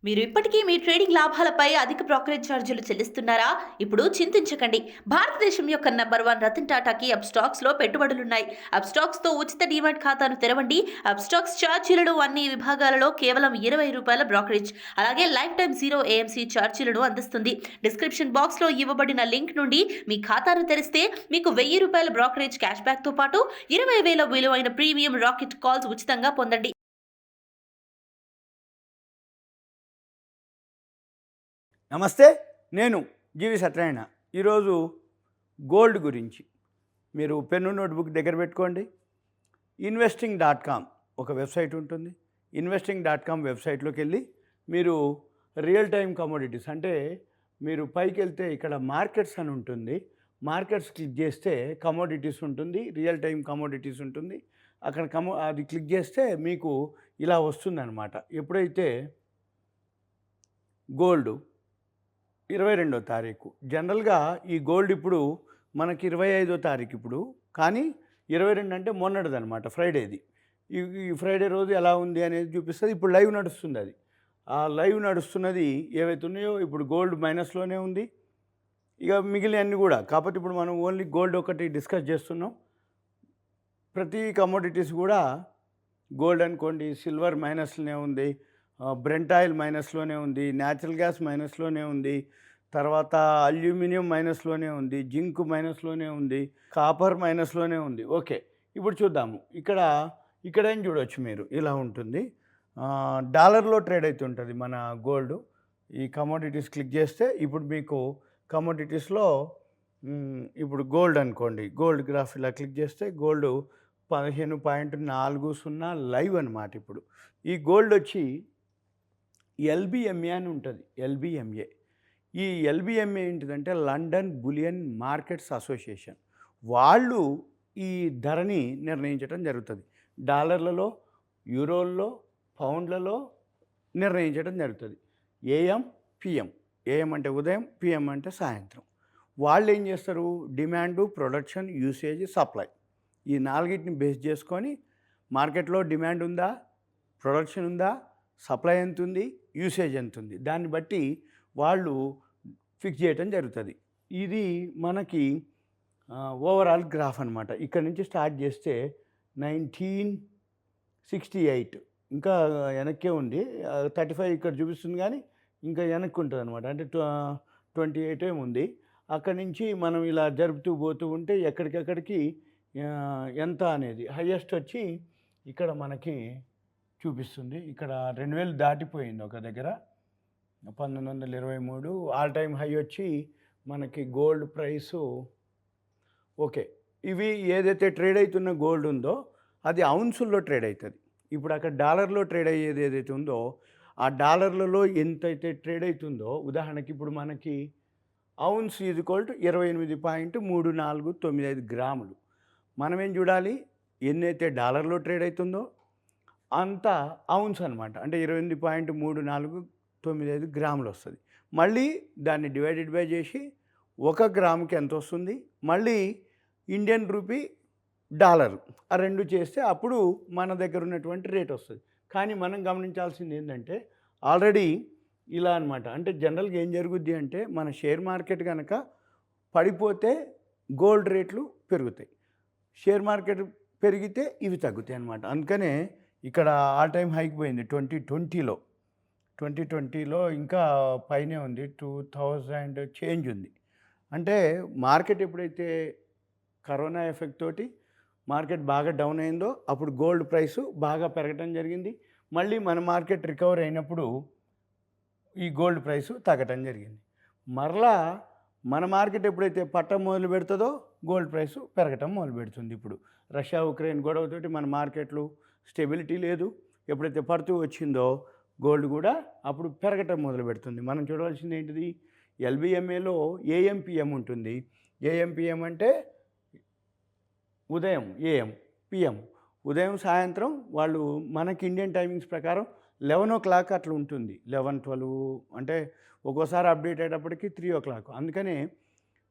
మీరు ఇప్పటికీ మీ ట్రేడింగ్ లాభాలపై అధిక బ్రోకరేజ్ ఛార్జీలు చెల్లిస్తున్నారా? ఇప్పుడు చింతించకండి. భారతదేశం యొక్క నంబర్ 1 రతన్ టాటాకి అప్‌స్టాక్స్ లో పెట్టుబడులున్నాయి. అప్‌స్టాక్స్ తో ఉచిత డీమాట్ ఖాతాను తెరవండి. అప్‌స్టాక్స్ ఛార్జీలను అన్ని విభాగాలలో కేవలం ₹20 బ్రోకరేజ్. అలాగే లైఫ్ టైమ్ జీరో ఏఎంసీ ఛార్జీలను అందిస్తుంది. డిస్క్రిప్షన్ బాక్స్ లో ఇవ్వబడిన లింక్ నుండి మీ ఖాతాను తెరిస్తే మీకు ₹1000 బ్రోకరేజ్ క్యాష్ బ్యాక్ తో పాటు 20,000 విలువైన ప్రీమియం రాకెట్ కాల్స్ ఉచితంగా పొందండి. నమస్తే, నేను GVSatyanarayana. ఈరోజు గోల్డ్ గురించి మీరు పెన్ను నోట్బుక్ దగ్గర పెట్టుకోండి. investing.com ఒక వెబ్సైట్ ఉంటుంది. investing.com వెబ్సైట్లోకి వెళ్ళి మీరు రియల్ టైమ్ కమోడిటీస్ అంటే మీరు పైకి వెళ్తే ఇక్కడ మార్కెట్స్ అని ఉంటుంది. మార్కెట్స్ క్లిక్ చేస్తే కమోడిటీస్ ఉంటుంది, రియల్ టైమ్ కమోడిటీస్ ఉంటుంది. అక్కడ అది క్లిక్ చేస్తే మీకు ఇలా వస్తుందన్నమాట. ఎప్పుడైతే గోల్డ్ 22వ తారీఖు జనరల్గా ఈ గోల్డ్ ఇప్పుడు మనకి 25వ తారీఖు ఇప్పుడు, కానీ 22 అంటే మొన్నటిదనమాట, ఫ్రైడేది. ఈ ఫ్రైడే రోజు ఎలా ఉంది అనేది చూపిస్తుంది. ఇప్పుడు లైవ్ నడుస్తుంది. అది ఆ లైవ్ నడుస్తున్నది ఏవైతే ఉన్నాయో ఇప్పుడు గోల్డ్ మైనస్లోనే ఉంది. ఇక మిగిలినవన్నీ కూడా, కాకపోతే ఇప్పుడు మనం ఓన్లీ గోల్డ్ ఒకటి డిస్కస్ చేస్తున్నాం. ప్రతి కమోడిటీస్ కూడా గోల్డ్ అనుకోండి, సిల్వర్ మైనస్లోనే ఉంది, బ్రెంట్ ఆయిల్ మైనస్లోనే ఉంది, న్యాచురల్ గ్యాస్ మైనస్లోనే ఉంది, తర్వాత అల్యూమినియం మైనస్లోనే ఉంది, జింక్ మైనస్లోనే ఉంది, కాపర్ మైనస్లోనే ఉంది. ఓకే, ఇప్పుడు చూద్దాము. ఇక్కడ ఏం చూడవచ్చు మీరు, ఇలా ఉంటుంది. డాలర్లో ట్రేడ్ అవుతుంటుంది మన గోల్డ్. ఈ కమోడిటీస్ క్లిక్ చేస్తే ఇప్పుడు మీకు కమోడిటీస్లో ఇప్పుడు గోల్డ్ అనుకోండి, గోల్డ్ గ్రాఫ్ ఇలా క్లిక్ చేస్తే గోల్డ్ 15.40 లైవ్ అనమాట. ఇప్పుడు ఈ గోల్డ్ వచ్చి LBMA అని ఉంటుంది. LBMA. ఈ LBMA ఏంటిదంటే లండన్ బులియన్ మార్కెట్స్ అసోసియేషన్. వాళ్ళు ఈ ధరని నిర్ణయించడం జరుగుతుంది. డాలర్లలో, యూరోల్లో, పౌండ్లలో నిర్ణయించడం జరుగుతుంది. AM, PM. AM అంటే ఉదయం, PM అంటే సాయంత్రం. వాళ్ళు ఏం చేస్తారు, డిమాండు, ప్రొడక్షన్, యూసేజ్, సప్లై, ఈ నాలుగిటిని బేస్ చేసుకొని మార్కెట్లో డిమాండ్ ఉందా, ప్రొడక్షన్ ఉందా, సప్లై ఎంత ఉంది, యూసేజ్ ఎంత ఉంది, దాన్ని బట్టి వాళ్ళు ఫిక్స్ చేయటం జరుగుతుంది. ఇది మనకి ఓవరాల్ గ్రాఫ్ అనమాట. ఇక్కడ నుంచి స్టార్ట్ చేస్తే 1968 ఇంకా వెనక్కే ఉంది. 35 ఇక్కడ చూపిస్తుంది, కానీ ఇంకా వెనక్కి ఉంటుంది అనమాట. అంటే 28 ఉంది. అక్కడి నుంచి మనం ఇలా జరుపుతూ పోతూ ఉంటే ఎక్కడికెక్కడికి ఎంత అనేది హయ్యెస్ట్ వచ్చి ఇక్కడ మనకి చూపిస్తుంది. ఇక్కడ 2000 దాటిపోయింది ఒక దగ్గర, 1923 ఆల్ టైమ్ హై వచ్చి మనకి గోల్డ్ ప్రైసు. ఓకే, ఇవి ఏదైతే ట్రేడ్ అవుతున్న గోల్డ్ ఉందో అది ఔన్సుల్లో ట్రేడ్ అవుతుంది. ఇప్పుడు అక్కడ డాలర్లో ట్రేడ్ అయ్యేది ఏదైతే ఉందో ఆ డాలర్లలో ఎంతైతే ట్రేడ్ అవుతుందో, ఉదాహరణకి ఇప్పుడు మనకి ఔన్స్ ఈజ్ ఈక్వల్ టు 28.3495 గ్రాములు. మనమేం చూడాలి, ఎన్నైతే డాలర్లో ట్రేడ్ అవుతుందో అంత ఔన్స్ అనమాట. అంటే 28.3495 గ్రాములు వస్తుంది. మళ్ళీ దాన్ని డివైడెడ్ బై చేసి 1 గ్రాముకి ఎంత వస్తుంది, మళ్ళీ ఇండియన్ రూపీ, డాలర్, ఆ రెండు చేస్తే అప్పుడు మన దగ్గర ఉన్నటువంటి రేట్ వస్తుంది. కానీ మనం గమనించాల్సింది ఏంటంటే ఆల్రెడీ ఇలా అనమాట. అంటే జనరల్గా ఏం జరుగుద్ది అంటే మన షేర్ మార్కెట్ కనుక పడిపోతే గోల్డ్ రేట్లు పెరుగుతాయి, షేర్ మార్కెట్ పెరిగితే ఇవి తగ్గుతాయి అనమాట. అందుకనే ఇక్కడ ఆల్ టైమ్ హైక్ పోయింది 2020లో ఇంకా పైనే ఉంది, 2000 చేంజ్ ఉంది. అంటే మార్కెట్ ఎప్పుడైతే కరోనా ఎఫెక్ట్ తోటి మార్కెట్ బాగా డౌన్ అయిందో అప్పుడు గోల్డ్ ప్రైసు బాగా పెరగటం జరిగింది. మళ్ళీ మన మార్కెట్ రికవర్ అయినప్పుడు ఈ గోల్డ్ ప్రైసు తగ్గటం జరిగింది. మరలా మన మార్కెట్ ఎప్పుడైతే పట్టం మొదలు పెడుతుందో గోల్డ్ ప్రైసు పెరగటం మొదలు పెడుతుంది. ఇప్పుడు రష్యా ఉక్రెయిన్ గొడవతోటి మన మార్కెట్లు స్టెబిలిటీ లేదు. ఎప్పుడైతే పడుతూ వచ్చిందో గోల్డ్ కూడా అప్పుడు పెరగటం మొదలు పెడుతుంది. మనం చూడవలసింది ఏంటిది, LBMAలో AM PM ఉంటుంది. AM PM అంటే ఉదయం, AM, PM ఉదయం సాయంత్రం. వాళ్ళు మనకి ఇండియన్ టైమింగ్స్ ప్రకారం 11 o'clock అట్లా ఉంటుంది. 11-12 అంటే ఒక్కోసారి అప్డేట్ అయ్యేటప్పటికి 3 o'clock. అందుకనే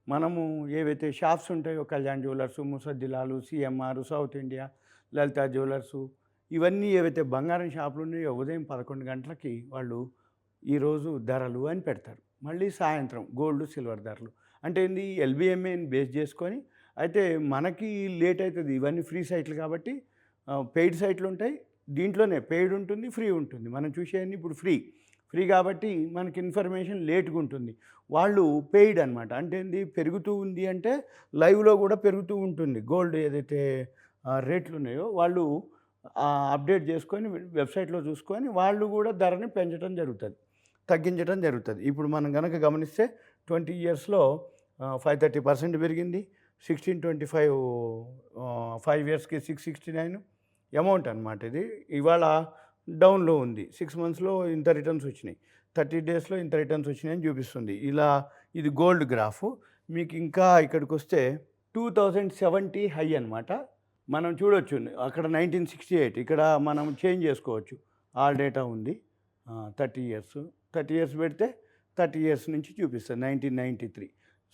మనము ఏవైతే షాప్స్ ఉంటాయో, కళ్యాణ్ జ్యువెలర్సు, ముసద్దిలాలు, CMR, సౌత్ ఇండియా, లలిత జ్యువెలర్సు, ఇవన్నీ ఏవైతే బంగారం షాపులు ఉన్నాయో ఉదయం 11 గంటలకి వాళ్ళు ఈరోజు ధరలు అని పెడతారు. మళ్ళీ సాయంత్రం గోల్డ్, సిల్వర్ ధరలు. అంటే ఏంది ఎల్బిఎంఏని బేస్ చేసుకొని అయితే మనకి లేట్ అవుతుంది. ఇవన్నీ ఫ్రీ సైట్లు కాబట్టి పెయిడ్ సైట్లు ఉంటాయి. దీంట్లోనే పెయిడ్ ఉంటుంది, ఫ్రీ ఉంటుంది. మనం చూసేవన్నీ ఇప్పుడు ఫ్రీ కాబట్టి మనకి ఇన్ఫర్మేషన్ లేట్గా ఉంటుంది. వాళ్ళు పెయిడ్ అనమాట. అంటే ఏంది పెరుగుతూ ఉంది అంటే లైవ్లో కూడా పెరుగుతూ ఉంటుంది. గోల్డ్ ఏదైతే రేట్లు ఉన్నాయో వాళ్ళు అప్డేట్ చేసుకొని వెబ్సైట్లో చూసుకొని వాళ్ళు కూడా ధరని పెంచడం జరుగుతుంది, తగ్గించడం జరుగుతుంది. ఇప్పుడు మనం కనుక గమనిస్తే 20 ఇయర్స్లో 530% పెరిగింది. 1625 5 ఇయర్స్కి 669 అమౌంట్ అనమాట. ఇది ఇవాళ డౌన్లో ఉంది. 6 మంత్స్లో ఇంత రిటర్న్స్ వచ్చినాయి, 30 డేస్లో ఇంత రిటర్న్స్ వచ్చినాయని చూపిస్తుంది. ఇలా ఇది గోల్డ్ గ్రాఫ్. మీకు ఇంకా ఇక్కడికి వస్తే 2070 హై అనమాట. మనం చూడొచ్చు అక్కడ 1968, ఇక్కడ మనం చేంజ్ చేసుకోవచ్చు. ఆల్ డేటా ఉంది. 30 ఇయర్స్ పెడితే 30 ఇయర్స్ నుంచి చూపిస్తుంది 1993.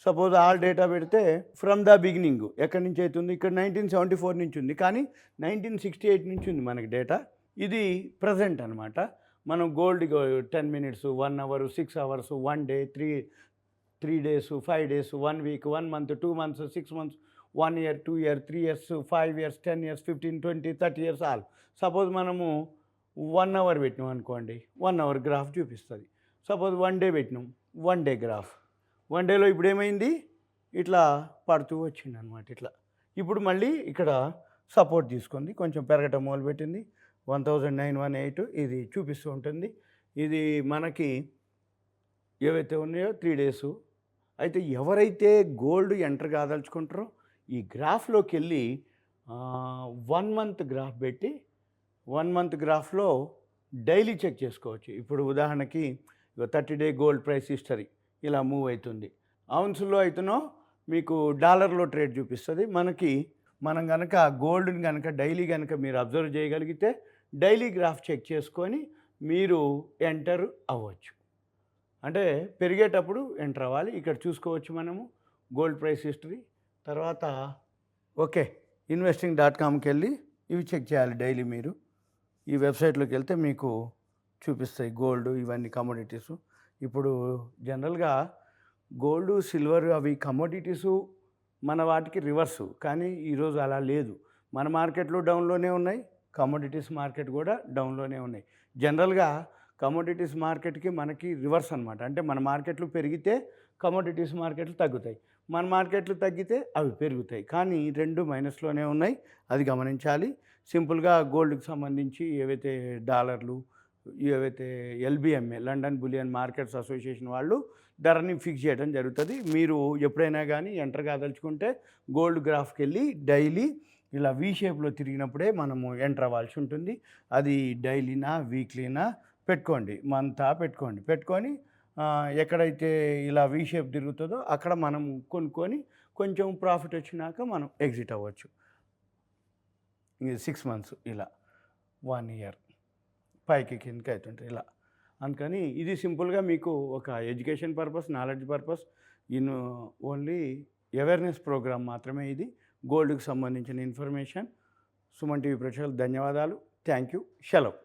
సపోజ్ ఆల్ డేటా పెడితే ఫ్రమ్ ద బిగినింగ్ ఎక్కడి నుంచి అవుతుంది, ఇక్కడ 1974 నుంచి ఉంది, కానీ 1968 నుంచి ఉంది మనకి డేటా. ఇది ప్రజెంట్ అనమాట. మనం gold 10 minutes, 1 hour, 6 hours, 1 day, 3 days, 5 days, 1 week, 1 month, 2 months, 6 months, 1 year, 2 year, 3 years, 5 years, 10 years, 15, 20, 30 years all. Suppose మనము 1 అవర్ పెట్టినాం అనుకోండి, 1 అవర్ గ్రాఫ్ చూపిస్తుంది. సపోజ్ 1 డే పెట్టినాం, 1 డే గ్రాఫ్. 1 డేలో ఇప్పుడు ఏమైంది, ఇట్లా పడుతూ వచ్చింది అనమాట. ఇట్లా ఇప్పుడు మళ్ళీ ఇక్కడ సపోర్ట్ తీసుకుంది, కొంచెం పెరగటం మొదలుపెట్టింది. 1918 ఇది చూపిస్తూ ఉంటుంది. ఇది మనకి ఏవైతే ఉన్నాయో 3 డేసు. అయితే ఎవరైతే గోల్డ్ ఎంటర్ కాదలుచుకుంటారో ఈ గ్రాఫ్లోకి వెళ్ళి 1 మంత్ గ్రాఫ్ పెట్టి 1 మంత్ గ్రాఫ్లో డైలీ చెక్ చేసుకోవచ్చు. ఇప్పుడు ఉదాహరణకి 30 డే గోల్డ్ ప్రైస్ హిస్టరీ ఇలా మూవ్ అవుతుంది. ఔన్స్లో అయితేనో మీకు డాలర్లో ట్రేడ్ చూపిస్తుంది. మనం కనుక గోల్డ్ని కనుక డైలీ కనుక మీరు అబ్జర్వ్ చేయగలిగితే డైలీ గ్రాఫ్ చెక్ చేసుకొని మీరు ఎంటర్ అవ్వచ్చు. అంటే పెరిగేటప్పుడు ఎంటర్ అవ్వాలి. ఇక్కడ చూసుకోవచ్చు మనము గోల్డ్ ప్రైస్ హిస్టరీ. తర్వాత ఓకే investing.comకి వెళ్ళి ఇవి చెక్ చేయాలి డైలీ. మీరు ఈ వెబ్సైట్లోకి వెళ్తే మీకు చూపిస్తాయి గోల్డ్, ఇవన్నీ కమోడిటీస్. ఇప్పుడు జనరల్గా గోల్డ్, సిల్వర్ అవి కమోడిటీసు మన వాటికి రివర్సు, కానీ ఈరోజు అలా లేదు. మన మార్కెట్లో డౌన్లోనే ఉన్నాయి, కమోడిటీస్ మార్కెట్ కూడా డౌన్లోనే ఉన్నాయి. జనరల్గా కమోడిటీస్ మార్కెట్కి మనకి రివర్స్ అనమాట. అంటే మన మార్కెట్లు పెరిగితే కమోడిటీస్ మార్కెట్లు తగ్గుతాయి, మన మార్కెట్లు తగ్గితే అవి పెరుగుతాయి. కానీ రెండు మైనస్లోనే ఉన్నాయి, అది గమనించాలి. సింపుల్గా గోల్డ్కి సంబంధించి ఏవైతే డాలర్లు, ఏవైతే ఎల్బిఎంఏ లండన్ బులియన్ మార్కెట్స్ అసోసియేషన్ వాళ్ళు ధరని ఫిక్స్ చేయడం జరుగుతుంది. మీరు ఎప్పుడైనా కానీ ఎంటర్ కాదలుచుకుంటే గోల్డ్ గ్రాఫ్కి వెళ్ళి డైలీ ఇలా వీ షేప్లో తిరిగినప్పుడే మనము ఎంటర్ అవ్వాల్సి ఉంటుంది. అది డైలీనా వీక్లీనా పెట్టుకోండి, మంతా పెట్టుకొని ఎక్కడైతే ఇలా వీ షేప్ తిరుగుతుందో అక్కడ మనం కొనుక్కొని కొంచెం ప్రాఫిట్ వచ్చినాక మనం ఎగ్జిట్ అవ్వచ్చు. 6 మంత్స్ ఇలా 1 ఇయర్ పైకి కిందకి అవుతుంటాయి ఇలా. అందుకని ఇది సింపుల్గా మీకు ఒక education purpose, knowledge purpose, only awareness program మాత్రమే ఇది. గోల్డ్కి సంబంధించిన ఇన్ఫర్మేషన్. సుమన్ టీవీ ప్రేక్షకులకు ధన్యవాదాలు. Thank you. సెలవు.